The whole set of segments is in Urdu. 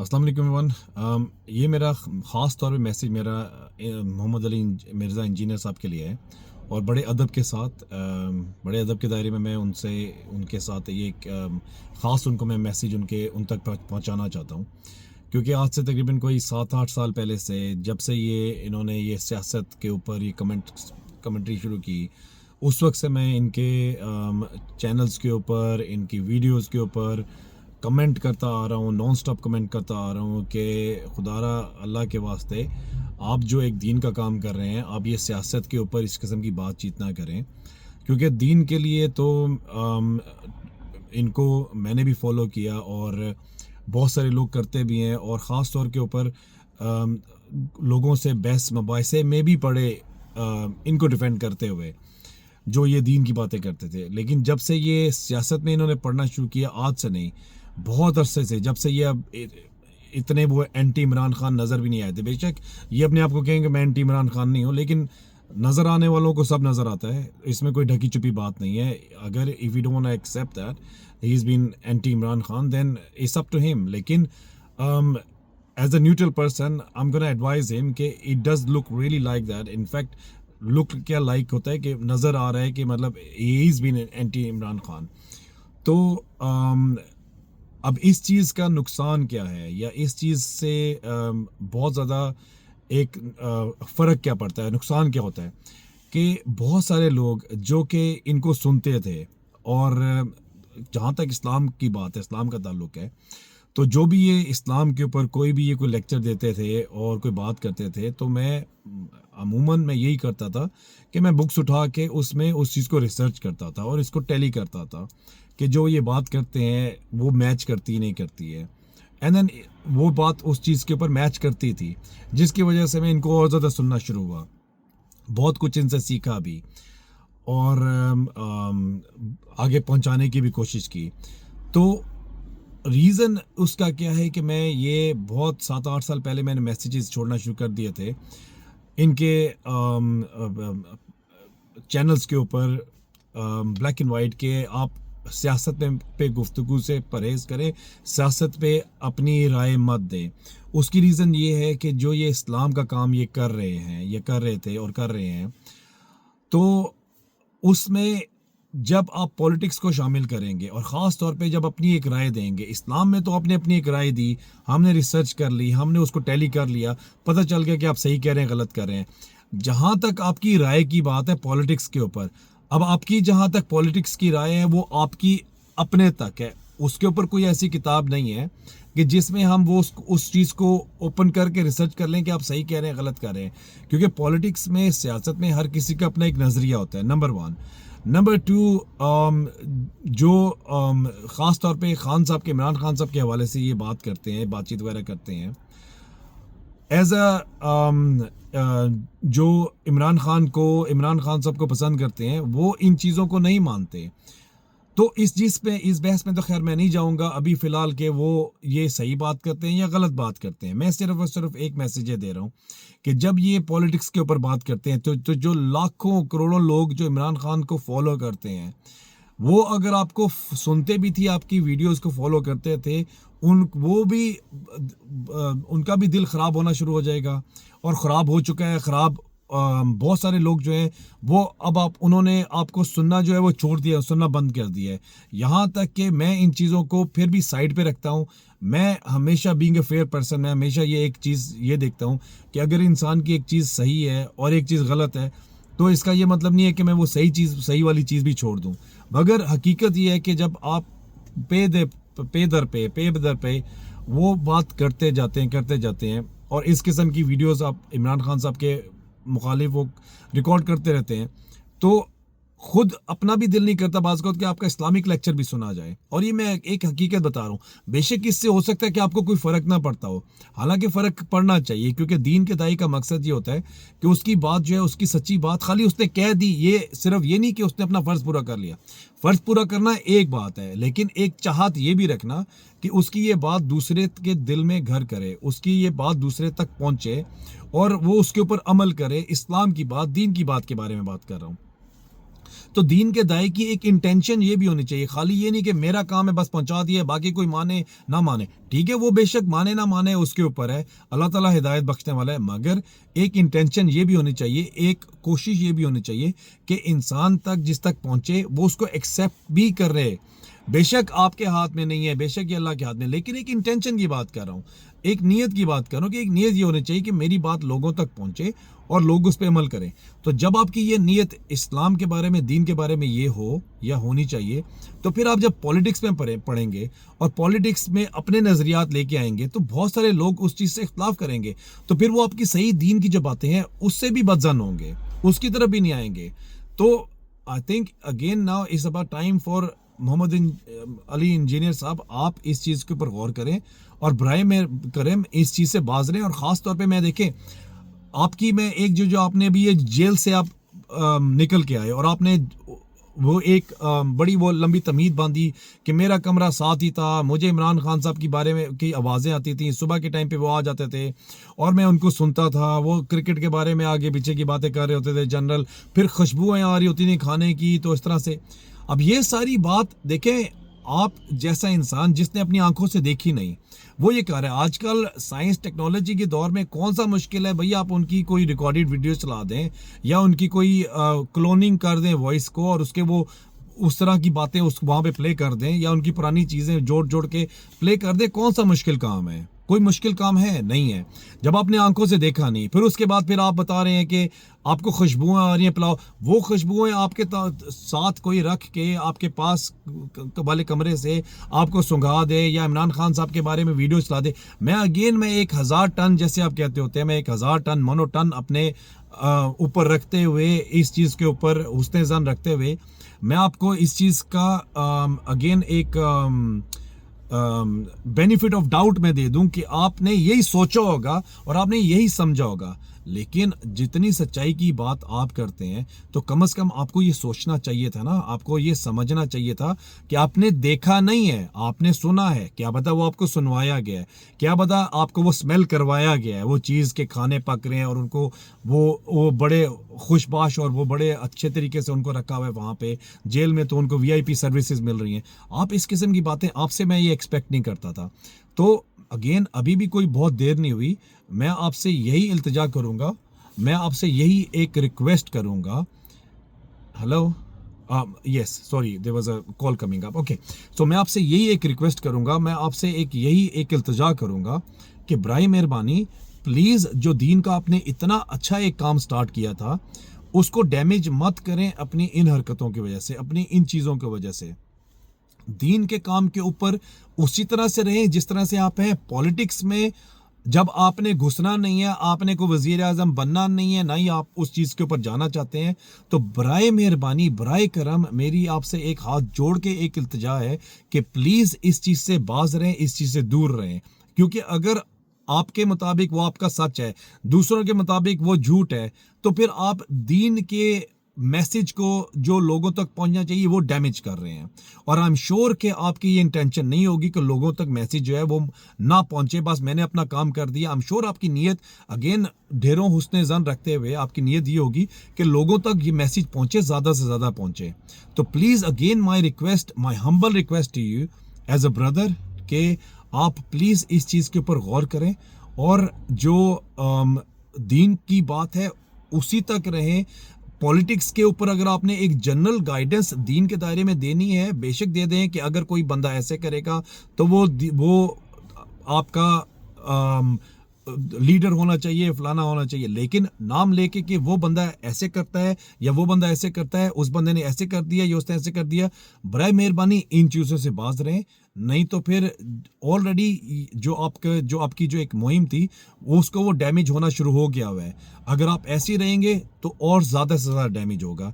السلام علیکم ایوان، یہ میرا خاص طور پہ میسیج میرا محمد علی مرزا انجینئر صاحب کے لیے ہے، اور بڑے ادب کے ساتھ بڑے ادب کے دائرے میں ان کے ساتھ یہ ایک خاص ان کو میں میسیج ان تک پہنچانا چاہتا ہوں، کیونکہ آج سے تقریباً کوئی 7-8 سال پہلے سے جب سے انہوں نے یہ سیاست کے اوپر یہ کمنٹری شروع کی، اس وقت سے میں ان کے چینلز کے اوپر، ان کی ویڈیوز کے اوپر کمنٹ کرتا آ رہا ہوں، نان سٹاپ کمنٹ کرتا آ رہا ہوں کہ خدا را اللہ کے واسطے آپ جو ایک دین کا کام کر رہے ہیں، آپ یہ سیاست کے اوپر اس قسم کی بات چیت نہ کریں، کیونکہ دین کے لیے تو ان کو میں نے بھی فالو کیا اور بہت سارے لوگ کرتے بھی ہیں، اور خاص طور کے اوپر لوگوں سے بحث مباحثے میں بھی پڑے ان کو ڈیفینڈ کرتے ہوئے جو یہ دین کی باتیں کرتے تھے، لیکن جب سے یہ سیاست میں انہوں نے پڑھنا شروع کیا، آج سے نہیں، بہت عرصے سے، جب سے یہ اب اتنے وہ اینٹی عمران خان نظر بھی نہیں آئے تھے، بے شک یہ اپنے آپ کو کہیں کہ میں اینٹی عمران خان نہیں ہوں، لیکن نظر آنے والوں کو سب نظر آتا ہے، اس میں کوئی ڈھکی چھپی بات نہیں ہے، اگر if you don't want to accept that he has been anti Imran Khan then it's up to him، لیکن as a neutral person I'm gonna advise him کہ it does look really like that، in fact لک کیا لائک ہوتا ہے کہ نظر آ رہا ہے کہ مطلب he has been anti Imran Khan, تو اب اس چیز کا نقصان کیا ہے، یا اس چیز سے بہت زیادہ ایک فرق کیا پڑتا ہے، نقصان کیا ہوتا ہے کہ بہت سارے لوگ جو کہ ان کو سنتے تھے، اور جہاں تک اسلام کی بات ہے، اسلام کا تعلق ہے، تو جو بھی یہ اسلام کے اوپر کوئی بھی یہ کوئی لیکچر دیتے تھے اور کوئی بات کرتے تھے، تو میں عموماً میں یہی کرتا تھا کہ میں بکس اٹھا کے اس میں اس چیز کو ریسرچ کرتا تھا اور اس کو ٹیلی کرتا تھا کہ جو یہ بات کرتے ہیں وہ میچ کرتی نہیں کرتی ہے، اینڈ دین وہ بات اس چیز کے اوپر میچ کرتی تھی، جس کی وجہ سے میں ان کو اور زیادہ سننا شروع ہوا، بہت کچھ ان سے سیکھا بھی، اور آگے پہنچانے کی بھی کوشش کی۔ تو ریزن اس کا کیا ہے کہ میں یہ بہت 7-8 سال پہلے میں نے میسیجز چھوڑنا شروع کر دیے تھے ان کے چینلز کے اوپر، بلیک اینڈ وائٹ، کہ آپ سیاست پہ گفتگو سے پرہیز کریں، سیاست پہ اپنی رائے مت دیں۔ اس کی ریزن یہ ہے کہ جو یہ اسلام کا کام یہ کر رہے ہیں، یہ کر رہے تھے اور کر رہے ہیں، تو اس میں جب آپ پولیٹکس کو شامل کریں گے، اور خاص طور پہ جب اپنی ایک رائے دیں گے، اسلام میں تو آپ نے اپنی ایک رائے دی، ہم نے ریسرچ کر لی، ہم نے اس کو ٹیلی کر لیا، پتہ چل گیا کہ آپ صحیح کہہ رہے ہیں غلط کر رہے ہیں۔ جہاں تک آپ کی رائے کی بات ہے پولیٹکس کے اوپر، اب آپ کی جہاں تک پولیٹکس کی رائے ہے وہ آپ کی اپنے تک ہے، اس کے اوپر کوئی ایسی کتاب نہیں ہے کہ جس میں ہم وہ اس چیز کو اوپن کر کے ریسرچ کر لیں کہ آپ صحیح کہہ رہے ہیں غلط کر رہے ہیں، کیونکہ پولیٹکس میں، سیاست میں ہر کسی کا اپنا ایک نظریہ ہوتا ہے، نمبر 1۔ نمبر 2، جو خاص طور پہ خان صاحب کے، عمران خان صاحب کے حوالے سے یہ بات کرتے ہیں، بات چیت وغیرہ کرتے ہیں، ایز جو عمران خان صاحب کو پسند کرتے ہیں، وہ ان چیزوں کو نہیں مانتے، تو اس بحث میں تو خیر میں نہیں جاؤں گا ابھی فی الحال کہ وہ یہ صحیح بات کرتے ہیں یا غلط بات کرتے ہیں، میں صرف اور صرف ایک میسیج یہ دے رہا ہوں کہ جب یہ پولیٹکس کے اوپر بات کرتے ہیں تو جو لاکھوں کروڑوں لوگ جو عمران خان کو فالو کرتے ہیں، وہ اگر آپ کو سنتے بھی تھی، آپ کی ویڈیوز کو فالو کرتے تھے، ان کا بھی دل خراب ہونا شروع ہو جائے گا، اور خراب ہو چکا ہے، بہت سارے لوگ جو ہیں وہ اب انہوں نے آپ کو سننا جو ہے وہ چھوڑ دیا، سننا بند کر دیا ہے، یہاں تک کہ میں ان چیزوں کو پھر بھی سائڈ پہ رکھتا ہوں۔ میں ہمیشہ بینگ اے فیئر پرسن، میں ہمیشہ ایک چیز یہ دیکھتا ہوں کہ اگر انسان کی ایک چیز صحیح ہے اور ایک چیز غلط ہے، تو اس کا یہ مطلب نہیں ہے کہ میں وہ صحیح والی چیز بھی چھوڑ دوں، مگر حقیقت یہ ہے کہ جب آپ پے در پہ وہ بات کرتے جاتے ہیں، اور اس قسم کی ویڈیوز آپ عمران خان صاحب کے مخالف وہ ریکارڈ کرتے رہتے ہیں، تو خود اپنا بھی دل نہیں کرتا بعض اوقات کہ آپ کا اسلامک لیکچر بھی سنا جائے، اور یہ میں ایک حقیقت بتا رہا ہوں، بے شک اس سے ہو سکتا ہے کہ آپ کو کوئی فرق نہ پڑتا ہو، حالانکہ فرق پڑنا چاہیے، کیونکہ دین کے داعی کا مقصد یہ ہوتا ہے کہ اس کی بات جو ہے، اس کی سچی بات خالی اس نے کہہ دی، یہ صرف یہ نہیں کہ اس نے اپنا فرض پورا کر لیا، فرض پورا کرنا ایک بات ہے، لیکن ایک چاہت یہ بھی رکھنا کہ اس کی یہ بات دوسرے کے دل میں گھر کرے، اس کی یہ بات دوسرے تک پہنچے اور وہ اس کے اوپر عمل کرے، اسلام کی بات، دین کی بات کے بارے میں بات کر رہا ہوں۔ تو دین کے داعی کی ایک انٹینشن یہ بھی ہونی چاہیے، خالی یہ نہیں کہ میرا کام ہے بس پہنچا دیا، باقی کوئی مانے نہ مانے، ٹھیک ہے وہ بے شک مانے نہ مانے اس کے اوپر ہے، اللہ تعالیٰ ہدایت بخشنے والا ہے، مگر ایک انٹینشن یہ بھی ہونی چاہیے، ایک کوشش یہ بھی ہونی چاہیے کہ انسان تک جس تک پہنچے وہ اس کو ایکسیپٹ بھی کر رہے، بے شک آپ کے ہاتھ میں نہیں ہے، بے شک یہ اللہ کے ہاتھ میں، لیکن ایک انٹینشن کی بات کر رہا ہوں، ایک نیت کی بات کر رہا ہوں کہ ایک نیت یہ ہونی چاہیے کہ میری بات لوگوں تک پہنچے اور لوگ اس پہ عمل کریں۔ تو جب آپ کی یہ نیت اسلام کے بارے میں، دین کے بارے میں یہ ہو یا ہونی چاہیے، تو پھر آپ جب پولیٹکس میں پڑھیں گے اور پولیٹکس میں اپنے نظریات لے کے آئیں گے تو بہت سارے لوگ اس چیز سے اختلاف کریں گے، تو پھر وہ آپ کی صحیح دین کی جو باتیں ہیں اس سے بھی بدظن ہوں گے، اس کی طرف بھی نہیں آئیں گے۔ تو I think again now is about time for Muhammad Ali engineer صاحب، آپ اس چیز کے اوپر غور کریں اور برائے میں کریں، اس چیز سے باز رہیں، اور خاص طور پہ میں دیکھیں آپ کی میں ایک جو آپ نے ابھی یہ جیل سے آپ نکل کے آئے اور آپ نے وہ ایک بڑی وہ لمبی تمہید باندھی کہ میرا کمرہ ساتھ ہی تھا، مجھے عمران خان صاحب کی بارے میں کی آوازیں آتی تھیں، صبح کے ٹائم پہ وہ آ جاتے تھے اور میں ان کو سنتا تھا، وہ کرکٹ کے بارے میں آگے پیچھے کی باتیں کر رہے ہوتے تھے جنرل، پھر خوشبوئیں آ رہی ہوتی تھیں کھانے کی، تو اس طرح سے اب یہ ساری بات دیکھیں، آپ جیسا انسان جس نے اپنی آنکھوں سے دیکھی نہیں وہ یہ کہہ رہا ہے۔ آج کل سائنس ٹیکنالوجی کے دور میں کون سا مشکل ہے بھئی، آپ ان کی کوئی ریکارڈڈ ویڈیو چلا دیں یا ان کی کوئی کلوننگ کر دیں وائس کو اور اس کے وہ اس طرح کی باتیں اس وہاں پہ پلے کر دیں یا ان کی پرانی چیزیں جوڑ کے پلے کر دیں، کون سا مشکل کام ہے؟ کوئی مشکل کام ہے نہیں ہے، جب آپ نے آنکھوں سے دیکھا نہیں، پھر اس کے بعد پھر آپ بتا رہے ہیں کہ آپ کو خوشبوئیں آ رہی ہیں پلاؤ، وہ خوشبوئیں آپ کے ساتھ کوئی رکھ کے آپ کے پاس والے کمرے سے آپ کو سنگھا دے یا عمران خان صاحب کے بارے میں ویڈیو چلا دے، میں 1000 ٹن جیسے آپ کہتے ہوتے ہیں، میں 1000 ٹن منو ٹن اپنے اوپر رکھتے ہوئے، اس چیز کے اوپر حسن ظن رکھتے ہوئے، میں آپ کو اس چیز کا اگین ایک بینیفٹ آف ڈاؤٹ میں دے دوں کہ آپ نے یہی سوچا ہوگا اور آپ نے یہی سمجھا ہوگا، لیکن جتنی سچائی کی بات آپ کرتے ہیں تو کم از کم آپ کو یہ سوچنا چاہیے تھا نا، آپ کو یہ سمجھنا چاہیے تھا کہ آپ نے دیکھا نہیں ہے، آپ نے سنا ہے، کیا پتا وہ آپ کو سنوایا گیا ہے، کیا پتا آپ کو وہ سمیل کروایا گیا ہے، وہ چیز کے کھانے پک رہے ہیں اور ان کو وہ بڑے خوش باش اور وہ بڑے اچھے طریقے سے ان کو رکھا ہوا ہے وہاں پہ جیل میں، تو ان کو VIP سروسز مل رہی ہیں۔ آپ اس قسم کی باتیں آپ سے میں یہ ایکسپیکٹ نہیں کرتا تھا۔ تو اگین ابھی بھی کوئی بہت دیر نہیں ہوئی، میں آپ سے یہی التجا کروں گا، میں آپ سے یہی ایک ریکویسٹ کروں گا، hello yes sorry there was a call coming up, okay, تو میں آپ سے یہی ایک ریکویسٹ کروں گا، میں آپ سے یہی ایک التجا کروں گا کہ برائے مہربانی پلیز جو دین کا آپ نے اتنا اچھا ایک کام سٹارٹ کیا تھا اس کو ڈیمیج مت کریں اپنی ان حرکتوں کی وجہ سے، اپنی ان چیزوں کی وجہ سے۔ دین کے کام کے اوپر اسی طرح سے رہیں جس طرح سے آپ ہیں۔ پولیٹکس میں جب آپ نے گھسنا نہیں ہے، آپ نے کوئی وزیر اعظم بننا نہیں ہے، نہ ہی آپ اس چیز کے اوپر جانا چاہتے ہیں، تو برائے مہربانی برائے کرم میری آپ سے ایک ہاتھ جوڑ کے ایک التجا ہے کہ پلیز اس چیز سے باز رہیں، اس چیز سے دور رہیں، کیونکہ اگر آپ کے مطابق وہ آپ کا سچ ہے، دوسروں کے مطابق وہ جھوٹ ہے، تو پھر آپ دین کے میسج کو جو لوگوں تک پہنچنا چاہیے وہ ڈیمیج کر رہے ہیں، اور آئی ایم شیور کہ آپ کی یہ انٹینشن نہیں ہوگی کہ لوگوں تک میسج جو ہے وہ نہ پہنچے، بس میں نے اپنا کام کر دیا۔ آئی ایم شیور آپ کی نیت اگین ڈھیروں حسن ظن رکھتے ہوئے آپ کی نیت یہ ہوگی کہ لوگوں تک یہ میسج پہنچے، زیادہ سے زیادہ پہنچے۔ تو please again my request, my humble request to you as a brother کہ آپ پلیز اس چیز کے اوپر غور کریں اور جو دین کی بات ہے اسی تک رہیں۔ پولیٹکس کے اوپر اگر آپ نے ایک جنرل گائیڈنس دین کے دائرے میں دینی ہے، بے شک دے دیں کہ اگر کوئی بندہ ایسے کرے گا تو وہ آپ کا لیڈر ہونا چاہیے، فلانا ہونا چاہیے، لیکن نام لے کے کہ وہ بندہ ایسے کرتا ہے یا وہ بندہ ایسے کرتا ہے، اس بندے نے ایسے کر دیا یا اس نے ایسے کر دیا، برائے مہربانی ان چیزوں سے باز رہیں، نہیں تو پھر آلریڈی جو آپ کی جو ایک مہم تھی اس کو وہ ڈیمیج ہونا شروع ہو گیا ہوا ہے۔ اگر آپ ایسے رہیں گے تو اور زیادہ سے زیادہ ڈیمیج ہوگا،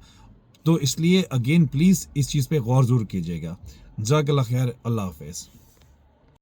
تو اس لیے اگین پلیز اس چیز پہ غور ضرور کیجیے گا۔ جزاک اللہ خیر، اللہ حافظ۔